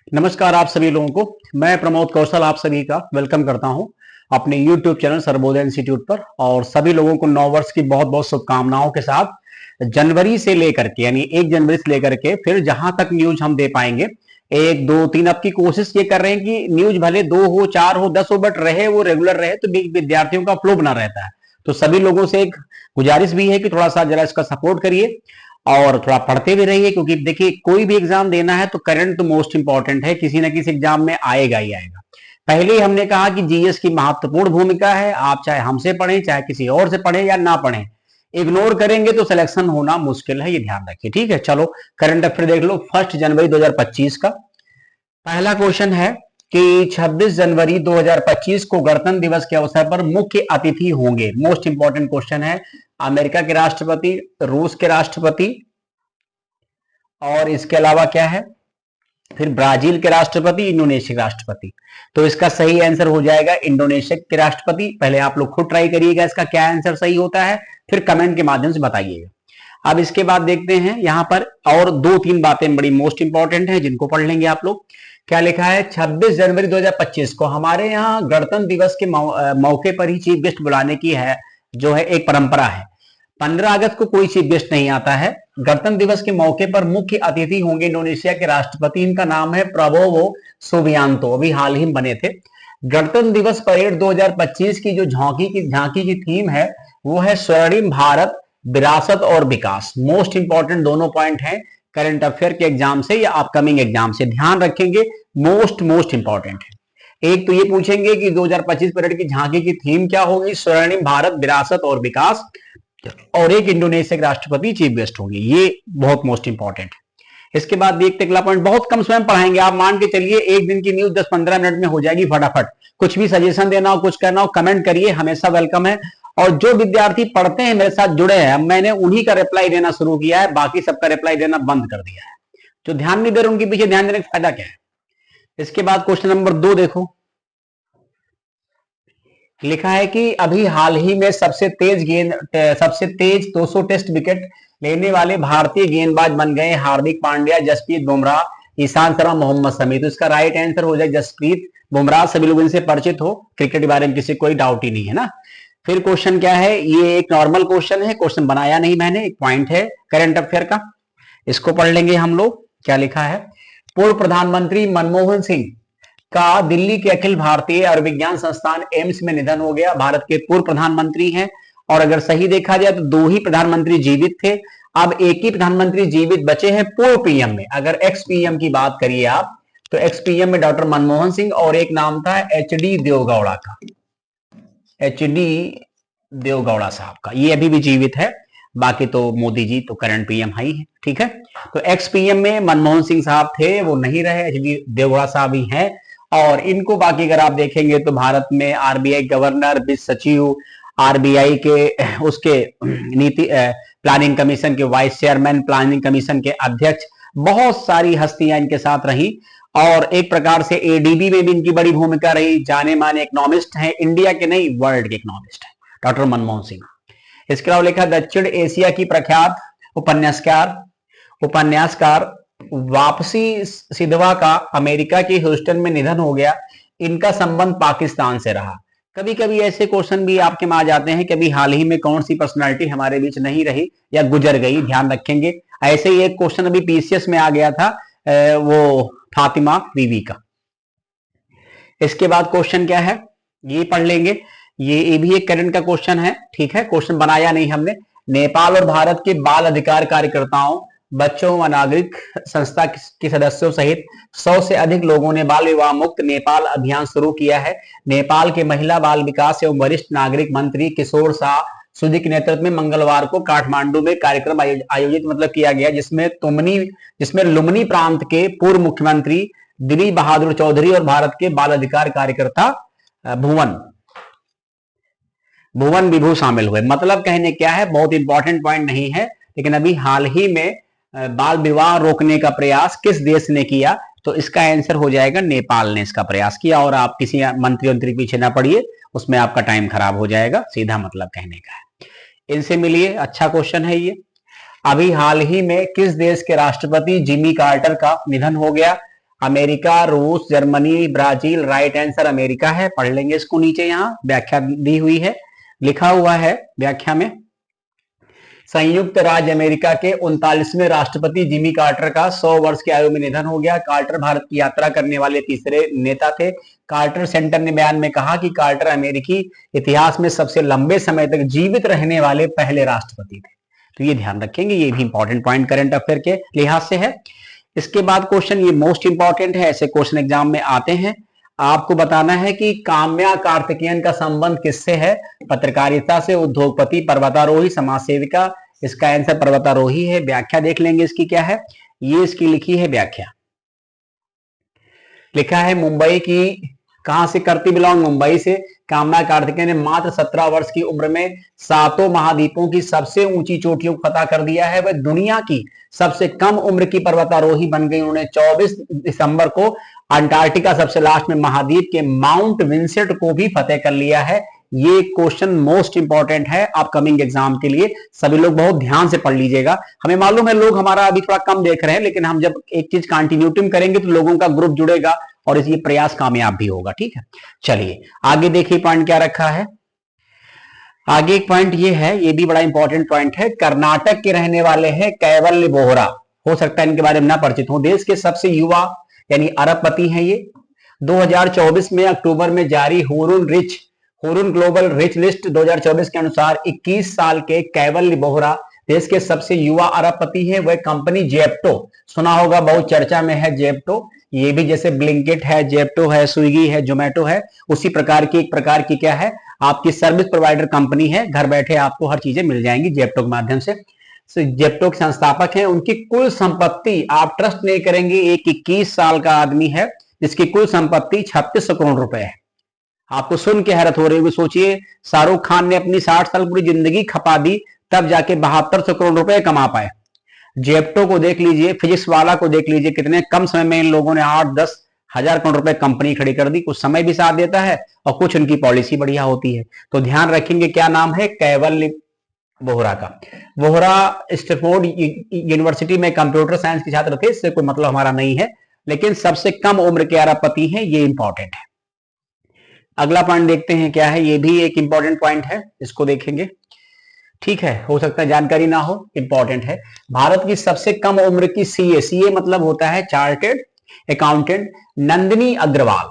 नमस्कार आप सभी लोगों को। मैं प्रमोद कौशल आप सभी का वेलकम करता हूं अपने YouTube चैनल सर्वोदय इंस्टीट्यूट पर। और सभी लोगों को नव वर्ष की बहुत बहुत शुभकामनाओं के साथ जनवरी से लेकर के यानी 1 जनवरी से लेकर के फिर जहां तक न्यूज हम दे पाएंगे 1 2 3 अब की कोशिश ये कर रहे हैं कि न्यूज भले 2 हो 4 हो 10 हो बट रहे वो रेगुलर रहे तो विद्यार्थियों का फ्लो बना रहता है। तो सभी लोगों से एक गुजारिश भी है कि थोड़ा सा जरा इसका सपोर्ट करिए और थोड़ा पढ़ते भी रहिए, क्योंकि देखिए कोई भी एग्जाम देना है तो करंट तो मोस्ट इंपॉर्टेंट है, किसी ना किसी एग्जाम में आएगा ही आएगा। पहले ही हमने कहा कि जीएस की महत्वपूर्ण भूमिका है, आप चाहे हमसे पढ़ें चाहे किसी और से पढ़ें या ना पढ़ें, इग्नोर करेंगे तो सिलेक्शन होना मुश्किल है, ये ध्यान रखिए। ठीक है, चलो करंट अफेयर देख लो। 1 जनवरी 2025 का पहला क्वेश्चन है कि 26 जनवरी 2025 को गणतंत्र दिवस के अवसर पर मुख्य अतिथि होंगे। मोस्ट इंपॉर्टेंट क्वेश्चन है। अमेरिका के राष्ट्रपति, रूस के राष्ट्रपति, और इसके अलावा क्या है, फिर ब्राजील के राष्ट्रपति, इंडोनेशिया के राष्ट्रपति। तो इसका सही आंसर हो जाएगा इंडोनेशिया के राष्ट्रपति। पहले आप लोग खुद ट्राई करिएगा इसका क्या आंसर सही होता है, फिर कमेंट के माध्यम से बताइएगा। अब इसके बाद देखते हैं यहां पर और 2-3 बातें बड़ी मोस्ट इंपॉर्टेंट है जिनको पढ़ लेंगे आप लोग। क्या लिखा है, 26 जनवरी 2025 को हमारे यहाँ गणतंत्र दिवस के मौके पर ही चीफ गेस्ट बुलाने की है जो है एक परंपरा है। 15 अगस्त को कोई चीफ गेस्ट नहीं आता है। गणतंत्र दिवस के मौके पर मुख्य अतिथि होंगे इंडोनेशिया के राष्ट्रपति, इनका नाम है प्रबोवो सुबियांतो, अभी हाल ही में बने थे। गणतंत्र दिवस परेड 2025 की जो झांकी की थीम है वो है स्वर्णिम भारत, विरासत और विकास। मोस्ट इंपॉर्टेंट दोनों पॉइंट हैं करंट अफेयर के एग्जाम से या अपकमिंग एग्जाम से, ध्यान रखेंगे, मोस्ट इंपॉर्टेंट है। एक तो ये पूछेंगे कि 2025 परेड की झांकी की थीम क्या होगी, स्वर्णिम भारत, विरासत और विकास, और एक इंडोनेशिया के राष्ट्रपति चीफ गेस्ट होंगे, ये बहुत मोस्ट इंपॉर्टेंट है। इसके बाद देखते अगला पॉइंट, बहुत कम समय पढ़ाएंगे, आप मान के चलिए एक दिन की न्यूज 10-15 मिनट में हो जाएगी फटाफट। कुछ भी सजेशन देना हो, कुछ करना हो, कमेंट करिए, हमेशा वेलकम है। और जो विद्यार्थी पढ़ते हैं मेरे साथ जुड़े हैं, मैंने उन्हीं का रिप्लाई देना शुरू किया है, बाकी सबका रिप्लाई देना बंद कर दिया है। जो ध्यान नहीं दे रहे उनके पीछे ध्यान देने का फायदा क्या है। इसके बाद क्वेश्चन नंबर 2 देखो, लिखा है कि अभी हाल ही में सबसे तेज 200 टेस्ट विकेट लेने वाले भारतीय गेंदबाज बन गए हार्दिक पांड्या, जसप्रीत बुमराह, ईशांत शर्मा, मोहम्मद शमी। तो इसका राइट आंसर हो जाए जसप्रीत बुमराह। सभी लोग इनसे परिचित हो, क्रिकेट के बारे में किसी कोई डाउट ही नहीं है ना। फिर क्वेश्चन क्या है, ये एक नॉर्मल क्वेश्चन है, क्वेश्चन बनाया नहीं मैंने, एक पॉइंट है करंट अफेयर का, इसको पढ़ लेंगे हम लोग। क्या लिखा है, पूर्व प्रधानमंत्री मनमोहन सिंह का दिल्ली के अखिल भारतीय आयुर्विज्ञान संस्थान एम्स में निधन हो गया। भारत के पूर्व प्रधानमंत्री हैं, और अगर सही देखा जाए तो 2 ही प्रधानमंत्री जीवित थे, अब एक ही प्रधानमंत्री जीवित बचे हैं पूर्व पीएम में। अगर एक्स पीएम की बात करिए आप तो एक्स पीएम में डॉक्टर मनमोहन सिंह, और एक नाम था एचडी देवगौड़ा का, एचडी देवगौड़ा साहब का, ये अभी भी जीवित है। बाकी तो मोदी जी तो करंट पीएम है ही है। ठीक है, तो एक्स पीएम में मनमोहन सिंह साहब थे, वो नहीं रहे, एचडी देवगौड़ा साहब ही हैं। और इनको बाकी अगर आप देखेंगे तो भारत में आरबीआई गवर्नर, वित्त सचिव, आरबीआई के उसके नीति प्लानिंग कमीशन के वाइस चेयरमैन, प्लानिंग कमीशन के अध्यक्ष, बहुत सारी हस्तियां इनके साथ रही। और एक प्रकार से एडीबी में भी इनकी बड़ी भूमिका रही। जाने माने इकोनॉमिस्ट हैं, इंडिया के नहीं वर्ल्ड के इकोनॉमिस्ट हैं डॉक्टर मनमोहन सिंह। इसके अलावा लिखा दक्षिण एशिया की प्रख्यात उपन्यासकार वापसी सिधवा का अमेरिका के ह्यूस्टन में निधन हो गया। इनका संबंध पाकिस्तान से रहा। कभी कभी ऐसे क्वेश्चन भी आपके में आ जाते हैं कि अभी हाल ही में कौन सी पर्सनालिटी हमारे बीच नहीं रही या गुजर गई, ध्यान रखेंगे। ऐसे ही एक क्वेश्चन अभी पीसीएस में आ गया था, वो फातिमा बीवी का। इसके बाद क्वेश्चन क्या है ये पढ़ लेंगे, ये भी एक करंट का क्वेश्चन है। ठीक है, क्वेश्चन बनाया नहीं हमने। नेपाल और भारत के बाल अधिकार कार्यकर्ताओं, बच्चों व नागरिक संस्था के सदस्यों सहित 100 से अधिक लोगों ने बाल विवाह मुक्त नेपाल अभियान शुरू किया है। नेपाल के महिला बाल विकास एवं वरिष्ठ नागरिक मंत्री किशोर शाह सूदी के नेतृत्व में मंगलवार को काठमांडू में कार्यक्रम आयोजित किया गया, जिसमें लुम्बिनी प्रांत के पूर्व मुख्यमंत्री दिलीप बहादुर चौधरी और भारत के बाल अधिकार कार्यकर्ता भुवन विभू शामिल हुए। मतलब कहने क्या है, बहुत इंपॉर्टेंट पॉइंट नहीं है, लेकिन अभी हाल ही में बाल विवाह रोकने का प्रयास किस देश ने किया, तो इसका आंसर हो जाएगा नेपाल ने इसका प्रयास किया। और आप किसी मंत्री के पीछे ना पड़िए, उसमें आपका टाइम खराब हो जाएगा, सीधा मतलब कहने का है। इनसे मिलिए, अच्छा क्वेश्चन है ये। अभी हाल ही में किस देश के राष्ट्रपति जिमी कार्टर का निधन हो गया। अमेरिका, रूस, Germany, Brazil. Right answer America है। पढ़ लेंगे इसको, नीचे यहां व्याख्या दी हुई है, लिखा हुआ है व्याख्या में। संयुक्त राज्य अमेरिका के 39वें राष्ट्रपति जिमी कार्टर का 100 वर्ष की आयु में निधन हो गया। कार्टर भारत की यात्रा करने वाले तीसरे नेता थे। कार्टर सेंटर ने बयान में कहा कि कार्टर अमेरिकी इतिहास में सबसे लंबे समय तक जीवित रहने वाले पहले राष्ट्रपति थे। तो ये ध्यान रखेंगे, ये भी इंपॉर्टेंट पॉइंट करंट अफेयर के लिहाज से है। इसके बाद क्वेश्चन ये मोस्ट इंपॉर्टेंट है, ऐसे क्वेश्चन एग्जाम में आते हैं। आपको बताना है कि काम्या कार्तिकेयन का संबंध किससे है? पत्रकारिता से, उद्योगपति, पर्वतारोही, समाज सेविका। इसका आंसर पर्वतारोही है। व्याख्या देख लेंगे इसकी क्या है। ये इसकी लिखी है व्याख्या, लिखा है मुंबई की, कहां से करती बिलोंग? मुंबई से। काम्या कार्तिकेयन ने मात्र 17 वर्ष की उम्र में 7 महाद्वीपों की सबसे ऊंची चोटियों को फतह कर दिया है। वह दुनिया की सबसे कम उम्र की पर्वतारोही बन गई। उन्होंने 24 दिसंबर को अंटार्कटिका सबसे लास्ट में महाद्वीप के माउंट विंसेंट को भी फतेह कर लिया है। ये क्वेश्चन मोस्ट इंपॉर्टेंट है अपकमिंग एग्जाम के लिए, सभी लोग बहुत ध्यान से पढ़ लीजिएगा। हमें मालूम है लोग हमारा अभी थोड़ा कम देख रहे हैं, लेकिन हम जब एक चीज कंटिन्यूटी में करेंगे तो लोगों का ग्रुप जुड़ेगा और ये प्रयास कामयाब भी होगा। ठीक है, चलिए आगे देखिए पॉइंट क्या रखा है। आगे एक पॉइंट ये है, ये भी बड़ा इंपॉर्टेंट पॉइंट है। कर्नाटक के रहने वाले हैं कैवल्य बोहरा। हो सकता है इनके बारे में ना परिचित हो। देश के सबसे युवा यानी अरबपति हैं ये। 2024 में अक्टूबर में जारी हुरुन ग्लोबल रिच लिस्ट 2024 के अनुसार 21 साल के कैवल्य बोहरा देश के सबसे युवा अरबपति है। वह कंपनी जेप्टो, सुना होगा, बहुत चर्चा में है जेप्टो। ये भी जैसे ब्लिंकिट है, जेप्टो है, स्विगी है, जोमेटो है, उसी प्रकार की एक प्रकार की क्या है, आपकी सर्विस प्रोवाइडर कंपनी है। घर बैठे आपको हर चीजें मिल जाएंगी जेप्टो के माध्यम से। जेप्टो के संस्थापक हैं। उनकी कुल संपत्ति, आप ट्रस्ट नहीं करेंगे, एक 21 साल का आदमी है जिसकी कुल संपत्ति 3600 करोड़ रुपए है। आपको सुन के हैरत हो रही होगी। सोचिए, शाहरुख खान ने अपनी 60 साल पूरी जिंदगी खपा दी, तब जाके 7200 करोड़ रुपए कमा पाए। जेप्टो को देख लीजिए, फिजिक्स वाला को देख लीजिए, कितने कम समय में इन लोगों ने 8-10 हजार करोड़ रुपए कंपनी खड़ी कर दी। कुछ समय भी साथ देता है और कुछ उनकी पॉलिसी बढ़िया होती है। तो ध्यान रखेंगे, क्या नाम है? कैवल्य बोहरा का। बोहरा स्टैनफोर्ड यूनिवर्सिटी में कंप्यूटर साइंस के छात्र थे। इससे कोई मतलब हमारा नहीं है, लेकिन सबसे कम उम्र के अरबपति हैं, ये इंपॉर्टेंट है। अगला पॉइंट देखते हैं क्या है। ये भी एक इंपॉर्टेंट पॉइंट है, इसको देखेंगे। ठीक है, हो सकता है जानकारी ना हो, इंपॉर्टेंट है। भारत की सबसे कम उम्र की सीए मतलब होता है चार्टेड अकाउंटेंट, नंदिनी अग्रवाल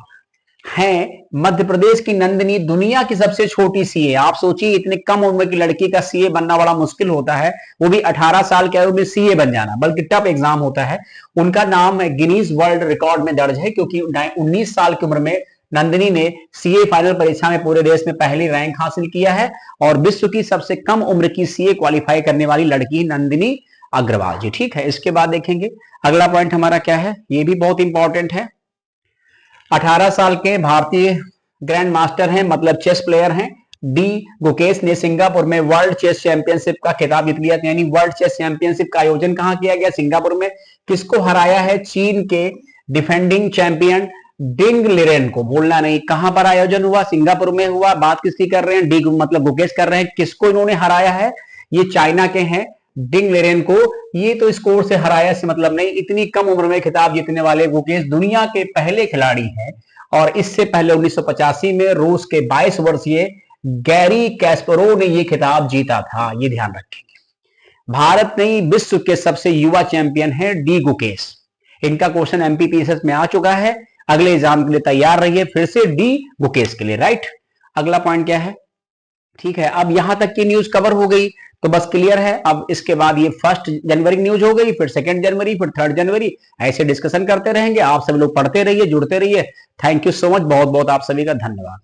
हैं। मध्य प्रदेश की नंदिनी दुनिया की सबसे छोटी सीए। आप सोचिए, इतने कम उम्र की लड़की का सीए बनना बड़ा मुश्किल होता है, वो भी 18 साल की आयु में सीए बन जाना, बल्कि टफ एग्जाम होता है। उनका नाम गिनीज वर्ल्ड रिकॉर्ड में दर्ज है, क्योंकि 19 साल की उम्र में नंदिनी ने सीए फाइनल परीक्षा में पूरे देश में पहली रैंक हासिल किया है और विश्व की सबसे कम उम्र की सीए क्वालिफाई करने वाली लड़की नंदिनी अग्रवाल जी। ठीक है, इसके बाद देखेंगे अगला पॉइंट हमारा क्या है। ये भी बहुत इंपॉर्टेंट है। 18 साल के भारतीय ग्रैंड मास्टर हैं, मतलब चेस प्लेयर हैं, डी गुकेश ने सिंगापुर में वर्ल्ड चेस चैंपियनशिप का खिताब जीत लिया। यानी वर्ल्ड चेस चैंपियनशिप का आयोजन कहां किया गया? सिंगापुर में। किसको हराया है? चीन के डिफेंडिंग चैंपियन डिंग लिरेन को। बोलना नहीं, कहां पर आयोजन हुआ? सिंगापुर में हुआ। बात किसकी कर रहे हैं? डी मतलब गुकेश कर रहे हैं। किसको इन्होंने हराया है? ये चाइना के हैं, डिंग लिरेन को। ये तो स्कोर से हराया से मतलब नहीं, इतनी कम उम्र में खिताब जीतने वाले गुकेश दुनिया के पहले खिलाड़ी हैं। और इससे पहले 1985 में रूस के 22 वर्षीय गैरी कैस्परोव ने यह खिताब जीता था। ये ध्यान रखेंगे। भारत नहीं, विश्व के सबसे युवा चैंपियन है डी गुकेश। इनका क्वेश्चन एमपीपीएसएस में आ चुका है। अगले एग्जाम के लिए तैयार रहिए, फिर से डी गुकेश के लिए। राइट, अगला पॉइंट क्या है? ठीक है, अब यहां तक की न्यूज कवर हो गई तो बस क्लियर है। अब इसके बाद ये 1 जनवरी न्यूज हो गई, फिर 2 जनवरी, फिर 3 जनवरी, ऐसे डिस्कशन करते रहेंगे। आप सभी लोग पढ़ते रहिए, जुड़ते रहिए। थैंक यू सो मच, बहुत बहुत आप सभी का धन्यवाद।